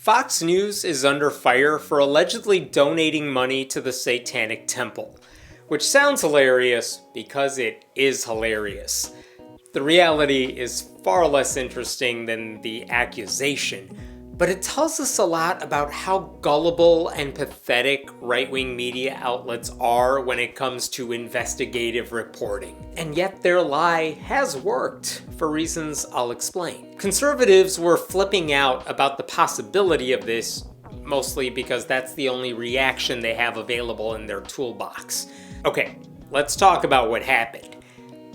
Fox News is under fire for allegedly donating money to the Satanic Temple, which sounds hilarious because it is hilarious. The reality is far less interesting than the accusation, but it tells us a lot about how gullible and pathetic right-wing media outlets are when it comes to investigative reporting. And yet their lie has worked, for reasons I'll explain. Conservatives were flipping out about the possibility of this, mostly because that's the only reaction they have available in their toolbox. Okay, let's talk about what happened.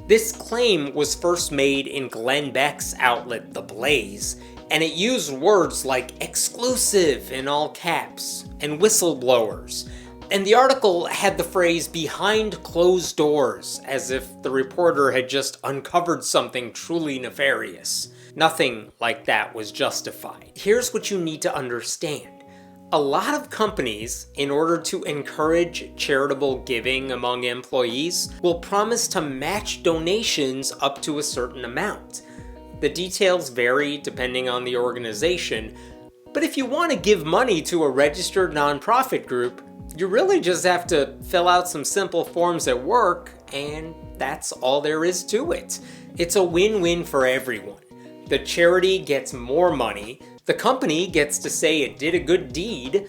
This claim was first made in Glenn Beck's outlet, The Blaze, and it used words like exclusive in all caps and whistleblowers. And the article had the phrase behind closed doors, as if the reporter had just uncovered something truly nefarious. Nothing like that was justified. Here's what you need to understand. A lot of companies, in order to encourage charitable giving among employees, will promise to match donations up to a certain amount. The details vary depending on the organization, but if you want to give money to a registered nonprofit group, you really just have to fill out some simple forms at work, and that's all there is to it. It's a win-win for everyone. The charity gets more money, the company gets to say it did a good deed,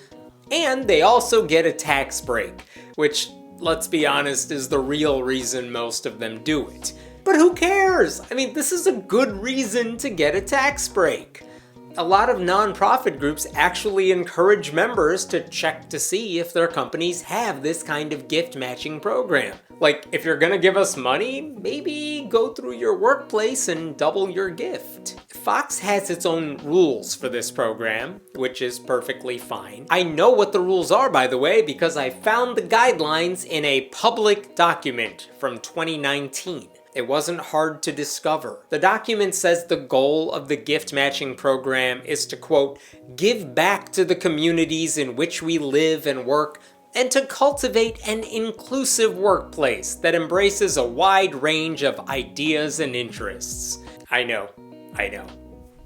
and they also get a tax break, which, let's be honest, is the real reason most of them do it. But who cares? I mean, this is a good reason to get a tax break. A lot of nonprofit groups actually encourage members to check to see if their companies have this kind of gift matching program. Like, if you're gonna give us money, maybe go through your workplace and double your gift. Fox has its own rules for this program, which is perfectly fine. I know what the rules are, by the way, because I found the guidelines in a public document from 2019. It wasn't hard to discover. The document says the goal of the gift matching program is to, quote, give back to the communities in which we live and work, and to cultivate an inclusive workplace that embraces a wide range of ideas and interests. I know.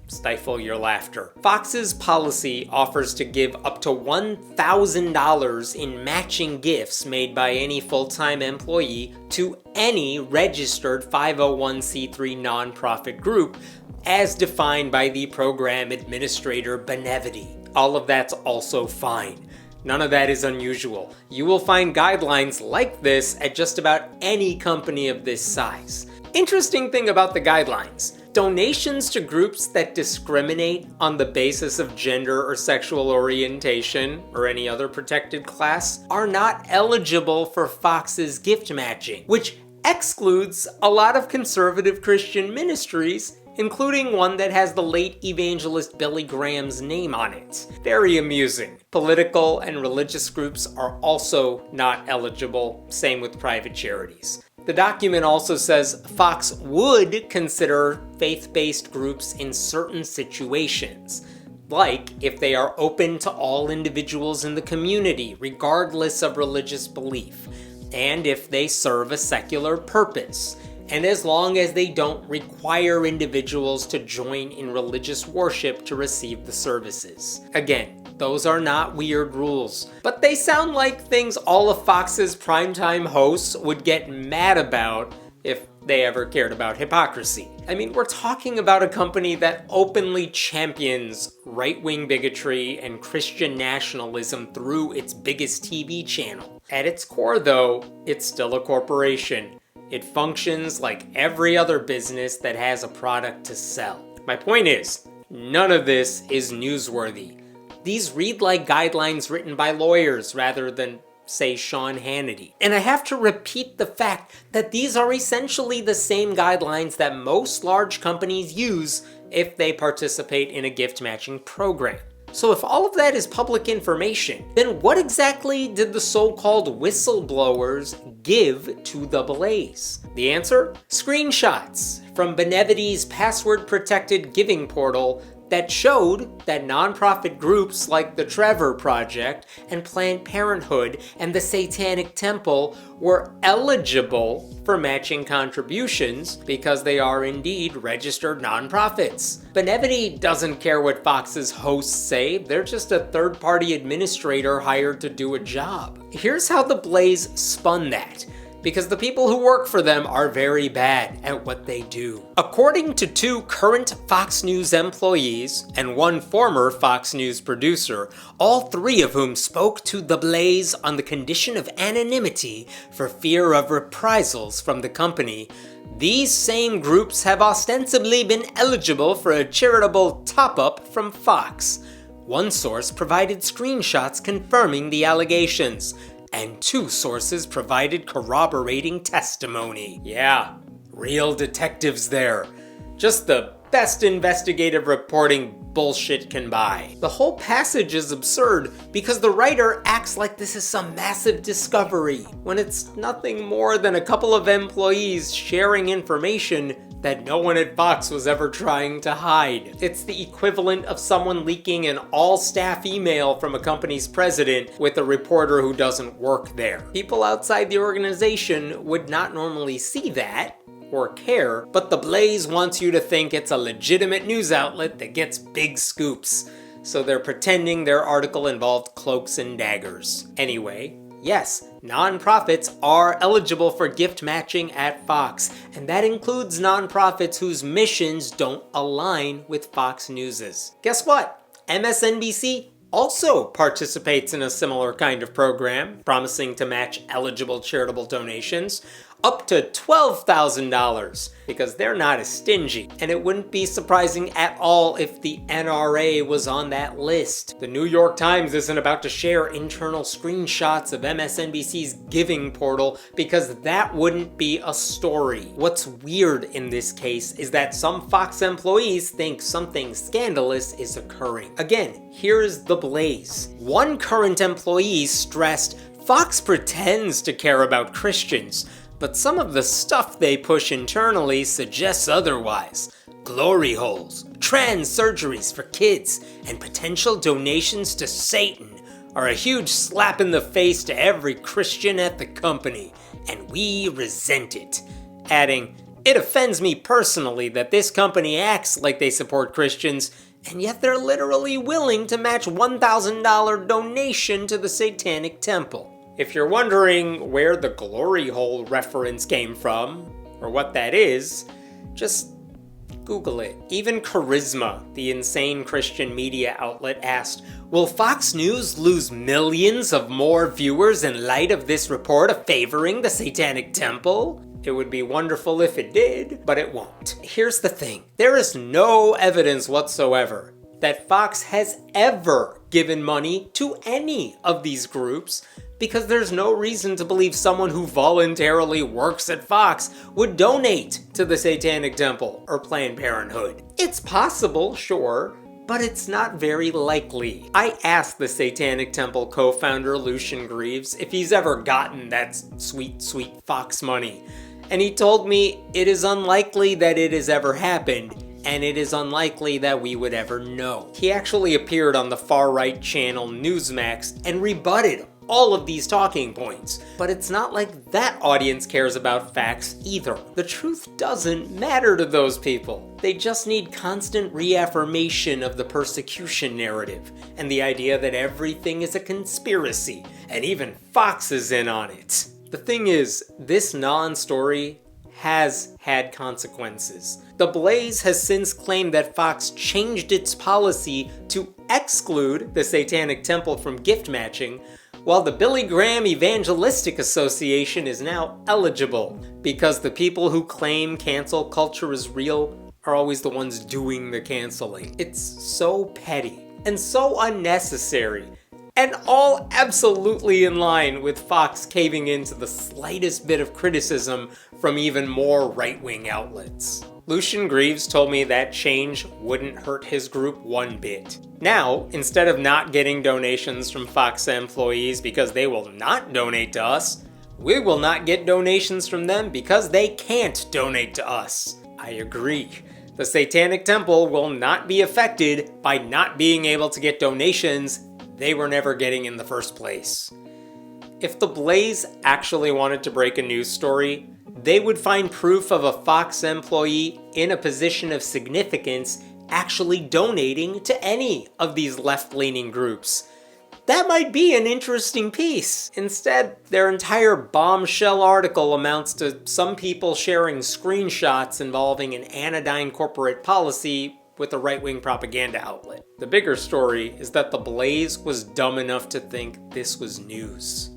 Stifle your laughter. Fox's policy offers to give up to $1,000 in matching gifts made by any full-time employee to any registered 501c3 nonprofit group, as defined by the program administrator Benevity. All of that's also fine. None of that is unusual. You will find guidelines like this at just about any company of this size. Interesting thing about the guidelines. Donations to groups that discriminate on the basis of gender or sexual orientation or any other protected class are not eligible for Fox's gift matching, which excludes a lot of conservative Christian ministries, including one that has the late evangelist Billy Graham's name on it. Very amusing. Political and religious groups are also not eligible, same with private charities. The document also says Fox would consider faith-based groups in certain situations, like if they are open to all individuals in the community, regardless of religious belief, and if they serve a secular purpose, and as long as they don't require individuals to join in religious worship to receive the services. Again, those are not weird rules, but they sound like things all of Fox's primetime hosts would get mad about if they ever cared about hypocrisy. I mean, we're talking about a company that openly champions right-wing bigotry and Christian nationalism through its biggest TV channel. At its core, though, it's still a corporation. It functions like every other business that has a product to sell. My point is, none of this is newsworthy. These read like guidelines written by lawyers rather than, say, Sean Hannity. And I have to repeat the fact that these are essentially the same guidelines that most large companies use if they participate in a gift matching program. So if all of that is public information, then what exactly did the so-called whistleblowers give to The Blaze? The answer? Screenshots from Benevity's password-protected giving portal that showed that nonprofit groups like the Trevor Project and Planned Parenthood and the Satanic Temple were eligible for matching contributions because they are indeed registered nonprofits. Benevity doesn't care what Fox's hosts say, they're just a third-party administrator hired to do a job. Here's how the Blaze spun that, because the people who work for them are very bad at what they do. According to 2 current Fox News employees and 1 former Fox News producer, all 3 of whom spoke to The Blaze on the condition of anonymity for fear of reprisals from the company, these same groups have ostensibly been eligible for a charitable top-up from Fox. One source provided screenshots confirming the allegations, and 2 sources provided corroborating testimony. Yeah, real detectives there. Just the best investigative reporting bullshit can buy. The whole passage is absurd because the writer acts like this is some massive discovery, when it's nothing more than a couple of employees sharing information that no one at Fox was ever trying to hide. It's the equivalent of someone leaking an all-staff email from a company's president with a reporter who doesn't work there. People outside the organization would not normally see that or care, but The Blaze wants you to think it's a legitimate news outlet that gets big scoops, so they're pretending their article involved cloaks and daggers. Anyway, yes, nonprofits are eligible for gift matching at Fox, and that includes nonprofits whose missions don't align with Fox News's. Guess what? MSNBC also participates in a similar kind of program, promising to match eligible charitable donations up to $12,000, because they're not as stingy. And it wouldn't be surprising at all if the NRA was on that list. The New York Times isn't about to share internal screenshots of MSNBC's giving portal because that wouldn't be a story. What's weird in this case is that some Fox employees think something scandalous is occurring. Again, here's The Blaze. One current employee stressed, Fox pretends to care about Christians, but some of the stuff they push internally suggests otherwise. Glory holes, trans surgeries for kids, and potential donations to Satan are a huge slap in the face to every Christian at the company, and we resent it. Adding, it offends me personally that this company acts like they support Christians, and yet they're literally willing to match $1,000 donation to the Satanic Temple. If you're wondering where the glory hole reference came from, or what that is, just Google it. Even Charisma, the insane Christian media outlet, asked, will Fox News lose millions of more viewers in light of this report favoring the Satanic Temple? It would be wonderful if it did, but it won't. Here's the thing. There is no evidence whatsoever that Fox has ever given money to any of these groups, because there's no reason to believe someone who voluntarily works at Fox would donate to the Satanic Temple or Planned Parenthood. It's possible, sure, but it's not very likely. I asked the Satanic Temple co-founder Lucien Greaves if he's ever gotten that sweet, sweet Fox money, and he told me it is unlikely that it has ever happened, and it is unlikely that we would ever know. He actually appeared on the far-right channel Newsmax and rebutted all of these talking points. But it's not like that audience cares about facts either. The truth doesn't matter to those people. They just need constant reaffirmation of the persecution narrative and the idea that everything is a conspiracy, and even Fox is in on it. The thing is, this non-story has had consequences. The Blaze has since claimed that Fox changed its policy to exclude the Satanic Temple from gift matching, while the Billy Graham Evangelistic Association is now eligible, because the people who claim cancel culture is real are always the ones doing the canceling. It's so petty and so unnecessary, and all absolutely in line with Fox caving into the slightest bit of criticism from even more right-wing outlets. Lucien Greaves told me that change wouldn't hurt his group one bit. Now, instead of not getting donations from Fox employees because they will not donate to us, we will not get donations from them because they can't donate to us. I agree. The Satanic Temple will not be affected by not being able to get donations they were never getting in the first place. If the Blaze actually wanted to break a news story, they would find proof of a Fox employee in a position of significance actually donating to any of these left-leaning groups. That might be an interesting piece. Instead, their entire bombshell article amounts to some people sharing screenshots involving an anodyne corporate policy with a right-wing propaganda outlet. The bigger story is that the Blaze was dumb enough to think this was news.